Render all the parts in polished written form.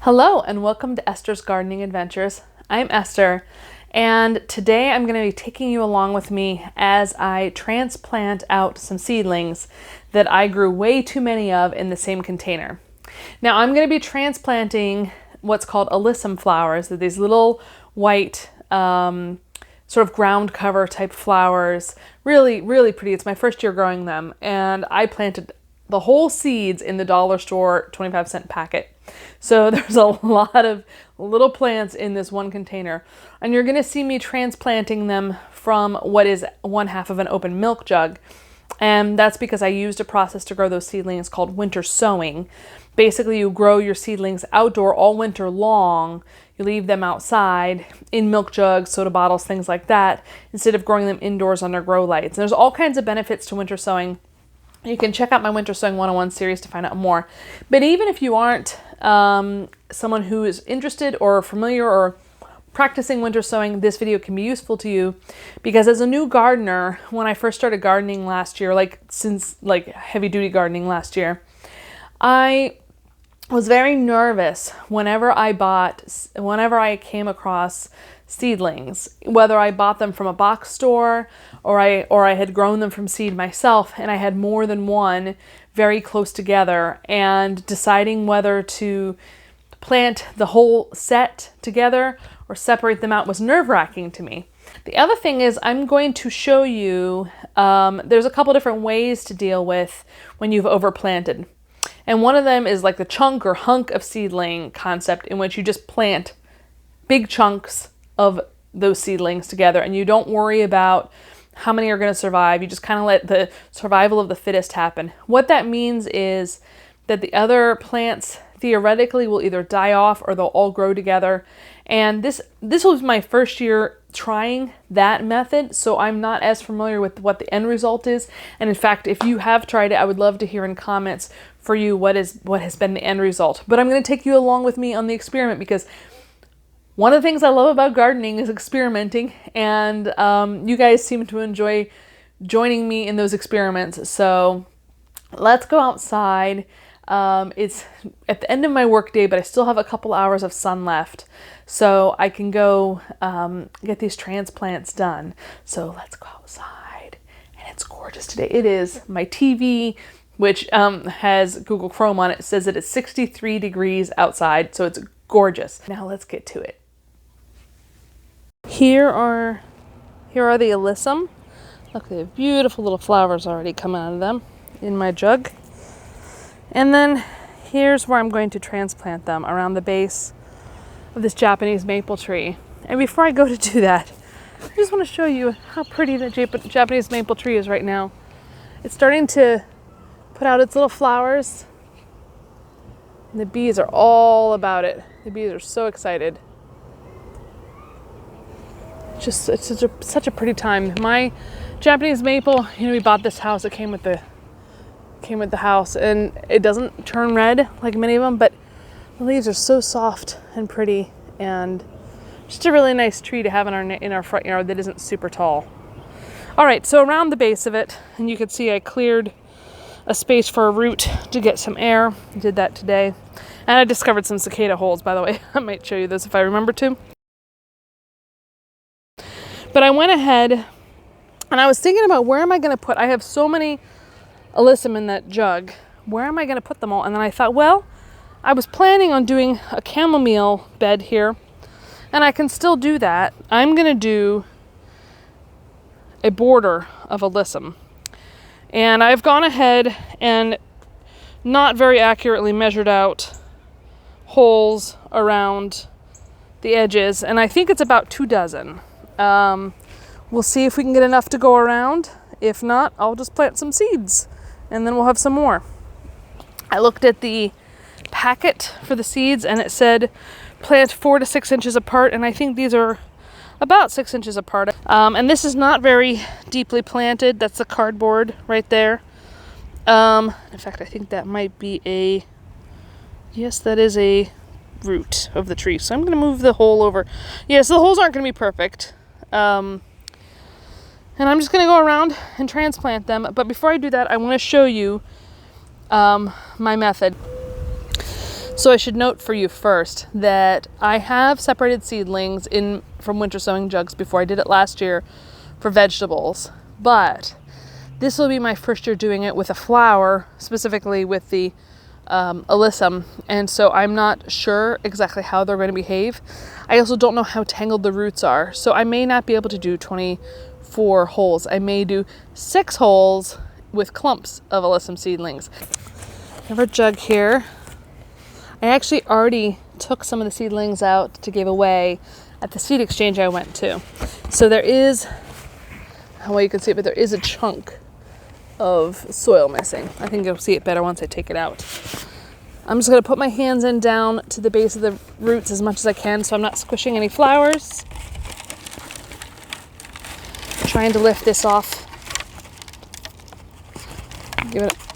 Hello and welcome to Esther's Gardening Adventures. I'm Esther, and today I'm going to be taking you along with me as I transplant out some seedlings that I grew way too many of in the same container. Now I'm going to be transplanting what's called alyssum flowers. They're these little white sort of ground cover type flowers. Really, really pretty. It's my first year growing them, and I planted the whole seeds in the dollar store 25-cent packet. So there's a lot of little plants in this one container, and you're going to see me transplanting them from what is one half of an open milk jug. And that's because I used a process to grow those seedlings called winter sowing. Basically, you grow your seedlings outdoor all winter long. You leave them outside in milk jugs, soda bottles, things like that, instead of growing them indoors under grow lights. And there's all kinds of benefits to winter sowing. You can check out my Winter Sowing 101 series to find out more. But even if you aren't someone who is interested or familiar or practicing winter sowing, this video can be useful to you, because as a new gardener, when I first started gardening last year, since heavy duty gardening last year, I was very nervous whenever I came across seedlings, whether I bought them from a box store or I had grown them from seed myself, and I had more than one very close together, and deciding whether to plant the whole set together or separate them out was nerve-wracking to me. The other thing is, I'm going to show you, there's a couple different ways to deal with when you've overplanted. And one of them is like the chunk or hunk of seedling concept, in which you just plant big chunks of those seedlings together and you don't worry about how many are going to survive. You just kind of let the survival of the fittest happen. What that means is that the other plants theoretically will either die off or they'll all grow together. And this was my first year trying that method, so I'm not as familiar with what the end result is. And in fact, if you have tried it, I would love to hear in comments for you what has been the end result. But I'm going to take you along with me on the experiment, because one of the things I love about gardening is experimenting, and you guys seem to enjoy joining me in those experiments. So let's go outside. It's at the end of my workday, but I still have a couple hours of sun left, so I can go get these transplants done. So let's go outside, and it's gorgeous today. It is. My TV, which has Google Chrome on it, says that it's 63 degrees outside, so it's gorgeous. Now let's get to it. Here are the alyssum. Look, they have beautiful little flowers already coming out of them in my jug. And then here's where I'm going to transplant them, around the base of this Japanese maple tree. And before I go to do that, I just want to show you how pretty the Japanese maple tree is right now. It's starting to put out its little flowers, and the bees are all about it. The bees are so excited. It's such a pretty time. My Japanese maple, we bought this house. It came with the house, and it doesn't turn red like many of them, but the leaves are so soft and pretty, and just a really nice tree to have in our front yard that isn't super tall. All right, so around the base of it, and you can see I cleared a space for a root to get some air. I did that today, and I discovered some cicada holes, by the way. I might show you this if I remember to. But I went ahead and I was thinking about, where am I going to put, I have so many alyssum in that jug, where am I going to put them all? And then I thought, well, I was planning on doing a chamomile bed here, and I can still do that. I'm going to do a border of alyssum, and I've gone ahead and not very accurately measured out holes around the edges, and I think it's about 2 dozen. We'll see if we can get enough to go around. If not, I'll just plant some seeds, and then we'll have some more. I looked at the packet for the seeds, and it said plant 4 to 6 inches apart, and I think these are about 6 inches apart. And this is not very deeply planted. That's the cardboard right there. In fact, I think that might be yes, that is a root of the tree. So I'm going to move the hole over. Yes, the holes aren't going to be perfect. And I'm just going to go around and transplant them. But before I do that, I want to show you my method. So I should note for you first that I have separated seedlings from winter sowing jugs before. I did it last year for vegetables, but this will be my first year doing it with a flower, specifically with the alyssum, and so I'm not sure exactly how they're going to behave. I also don't know how tangled the roots are, so I may not be able to do 24 holes. I may do 6 holes with clumps of alyssum seedlings. I have our jug here. I actually already took some of the seedlings out to give away at the seed exchange I went to. So there is, well, you can see it, but there is a chunk of soil missing. I think you'll see it better once I take it out. I'm just going to put my hands in down to the base of the roots as much as I can so I'm not squishing any flowers. Trying to lift this off.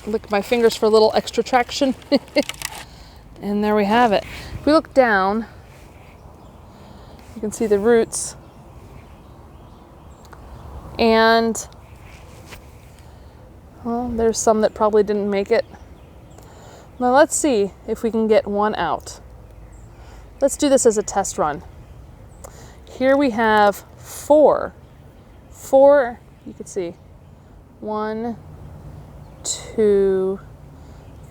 Lick my fingers for a little extra traction. And there we have it. If we look down, you can see the roots. And, well, there's some that probably didn't make it. Now let's see if we can get one out. Let's do this as a test run. Here we have 4. 4, you can see. 1, 2,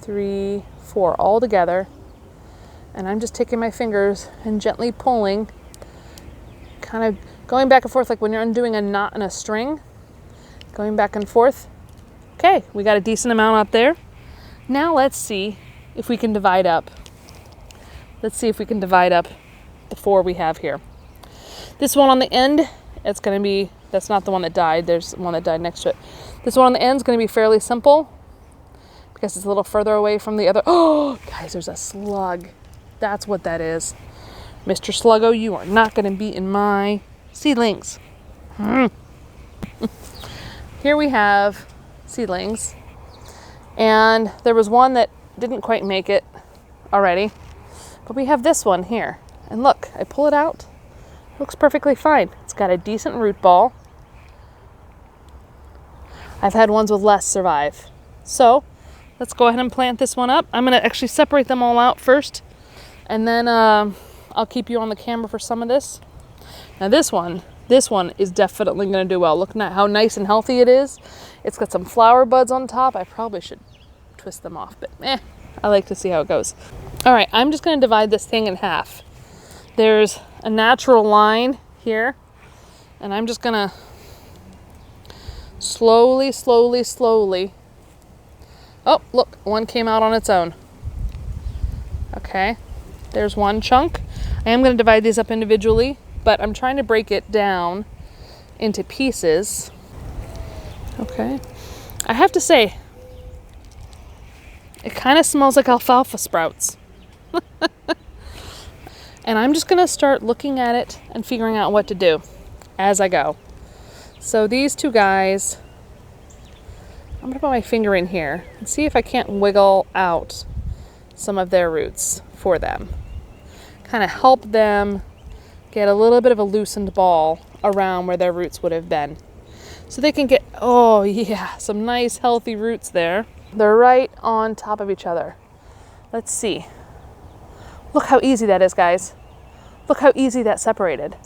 3, 4 all together. And I'm just taking my fingers and gently pulling, kind of going back and forth like when you're undoing a knot in a string, going back and forth. Okay, we got a decent amount out there. Now let's see if we can divide up. Let's see if we can divide up the 4 we have here. This one on the end, it's going to be, that's not the one that died. There's one that died next to it. This one on the end is going to be fairly simple because it's a little further away from the other. Oh, guys, there's a slug. That's what that is. Mr. Sluggo, you are not going to be in my seedlings. Here we have seedlings. And there was one that didn't quite make it already. But we have this one here. And look, I pull it out. It looks perfectly fine. It's got a decent root ball. I've had ones with less survive. So let's go ahead and plant this one up. I'm going to actually separate them all out first. And then I'll keep you on the camera for some of this. Now this one is definitely going to do well. Look at how nice and healthy it is. It's got some flower buds on top. I probably should twist them off, but I like to see how it goes. All right, I'm just going to divide this thing in half. There's a natural line here, and I'm just going to slowly. Oh, look, one came out on its own. Okay, there's one chunk. I am going to divide these up individually, but I'm trying to break it down into pieces. Okay, I have to say, it kind of smells like alfalfa sprouts. And I'm just going to start looking at it and figuring out what to do as I go. So these 2 guys, I'm going to put my finger in here and see if I can't wiggle out some of their roots for them. Kind of help them get a little bit of a loosened ball around where their roots would have been. So they can get, oh yeah, some nice healthy roots there. They're right on top of each other. Let's see. Look how easy that is, guys. Look how easy that separated.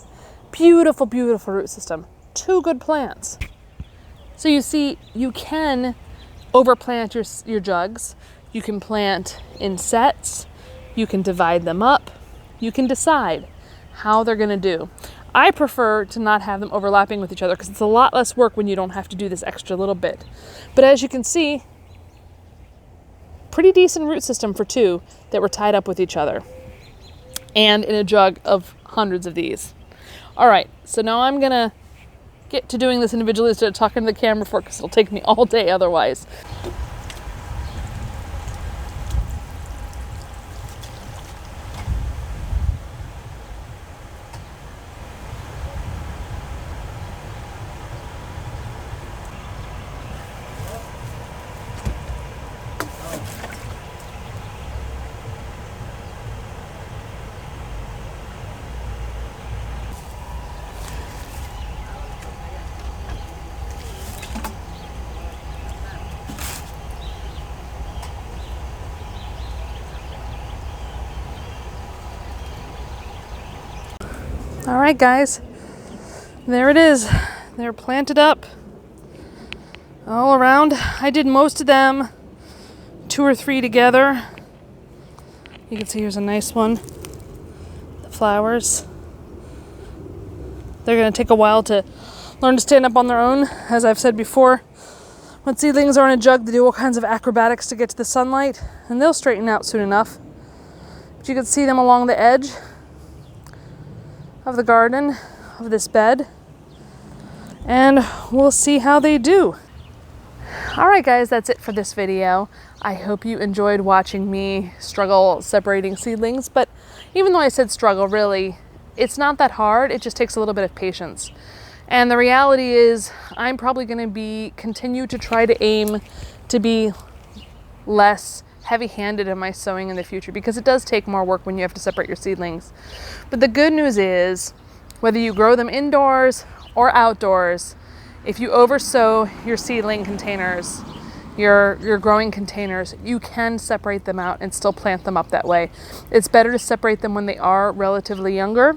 Beautiful, beautiful root system. 2 good plants. So you see, you can overplant your jugs. You can plant in sets. You can divide them up. You can decide how they're going to do. I prefer to not have them overlapping with each other because it's a lot less work when you don't have to do this extra little bit. But as you can see, pretty decent root system for 2 that were tied up with each other. And in a jug of hundreds of these. All right, so now I'm going to get to doing this individually instead of talking to the camera for it because it'll take me all day otherwise. All right, guys, there it is. They're planted up all around. I did most of them 2 or 3 together. You can see here's a nice one. The flowers. They're going to take a while to learn to stand up on their own. As I've said before, when seedlings are in a jug, they do all kinds of acrobatics to get to the sunlight, and they'll straighten out soon enough. But you can see them along the edge of the garden, of this bed, and we'll see how they do. All right, guys, that's it for this video. I hope you enjoyed watching me struggle separating seedlings, but even though I said struggle, really, it's not that hard. It just takes a little bit of patience. And the reality is I'm probably going to continue to try to aim to be less heavy-handed in my sowing in the future, because it does take more work when you have to separate your seedlings. But the good news is, whether you grow them indoors or outdoors, if you oversow your seedling containers, your growing containers, you can separate them out and still plant them up that way. It's better to separate them when they are relatively younger,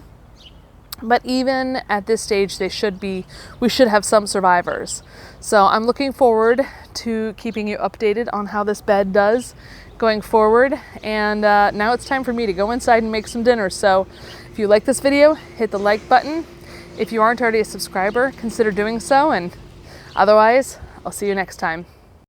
but even at this stage, we should have some survivors. So I'm looking forward to keeping you updated on how this bed does going forward. And now it's time for me to go inside and make some dinner. So if you like this video, hit the like button. If you aren't already a subscriber, consider doing so. And otherwise, I'll see you next time.